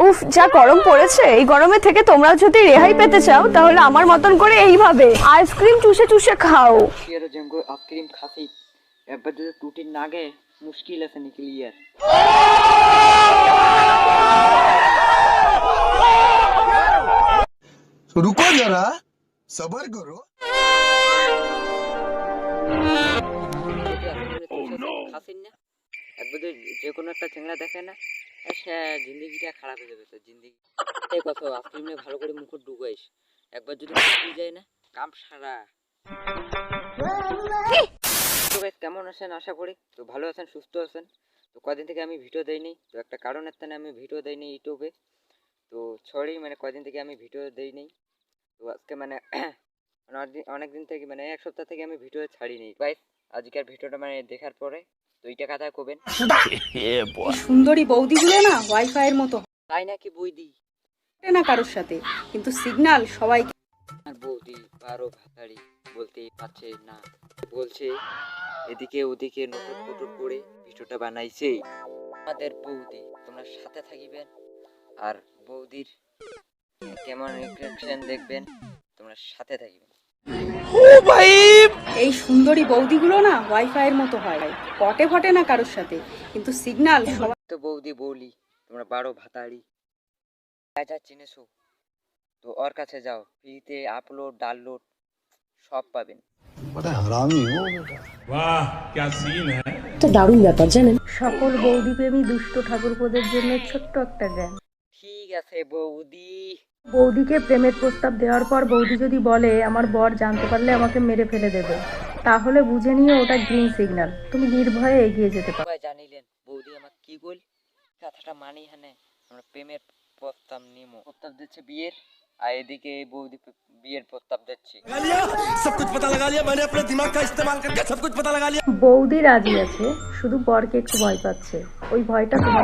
উফ, যা গরম পড়েছে। এই গরমে থেকে তোমরা যদি রেহাই পেতে চাও তাহলে আমার মতন করে এইভাবে আইসক্রিম চুষে চুষে খাও। यार जिनको आइसक्रीम खाती एक बार जो टूटी नागे मुश्किल है से निकली यार। रुको जरा सबर करो। খাসিন না একবার যে কোনো একটা চেংড়া দেখে না সে জিন্দগিটা খারাপ হয়ে যাবে তো জিন্দগি এই কথা আইসক্রিম নিয়ে ভালো করে মুখ ঢুকাইস একবার যদি ফুটে যায় না কাম সারা। তো গাইস কেমন আছেন আশা করি তো ভালো আছেন সুস্থ আছেন। তো কদিন থেকে আমি ভিডিও দেইনি তো একটা কারণের জন্য আমি ভিডিও দেইনি ইউটিউবে তো সরি মানে কদিন থেকে আমি ভিডিও দেইনি তো আজকে মানে অনেক দিন থেকে মানে এক সপ্তাহ থেকে আমি ভিডিও ছাড়িনি গাইস আজকের ভিডিওটা মানে দেখার পরে তো এইটা কথা কবেন সুন্দরী বৌদিগুলো না ওয়াইফাই এর মতো তাই নাকি বৌদি না কারোর সাথে, কিন্তু সিগন্যাল সবাই। আর বৌদি বারো ভাতাড়ি বলতেই পারছে না, বলছে এদিকে ওদিকে নতুন নতুন করে ভিডিওটা বানাইছে আমাদের বৌদি। তোমরা সাথে থাকিবেন আর বৌদির কেমন রিঅ্যাকশন দেখবেন, তোমরা সাথে থাকিবেন। এই সুন্দরী বৌদিগুলো না ওয়াইফাই এর মতো হয়, পটে ফটে না কারোর সাথে, কিন্তু সিগন্যাল সবাই। তো বৌদি বলি তোমরা বারো ভাতাড়ি যা চিনেছো তো ওর কাছে যাও, ফ্রিতে আপলোড ডাউনলোড সব পাবেন। बड़ा हरामी हो बेटा। वाह क्या सीन है। তো দারুণ ব্যাপার জানেন। সকল বৌদি প্রেমী দুষ্ট ঠাকুরপোদের জন্য ছোট্ট একটা জ্ঞান। ঠিক আছে বৌদি। বৌদিকে প্রেমের প্রস্তাব দেওয়ার পর বৌদি যদি বলে আমার বর জানতে পারলে আমাকে মেরে ফেলে দেবে, তাহলে বুঝে নিয়ে ওটা গ্রিন সিগন্যাল, তুমি নির্ভয়ে এগিয়ে যেতে পারো। সবাই জানিলেন বৌদি আমার কি বল কথাটা মানি হানে আমরা প্রেমের প্রস্তাব নিমো, প্রস্তাব দিচ্ছে বিয়ের আর এদিকে বৌদি বিয়ের প্রস্তাব দিচ্ছে। सब कुछ पता लगा लिया मैंने अपने दिमाग का इस्तेमाल करके सब कुछ पता लगा लिया। বৌদি রাজি আছে, শুধু বরকে একটু ভয় পাচ্ছে, ওই ভয়টা তোমাকে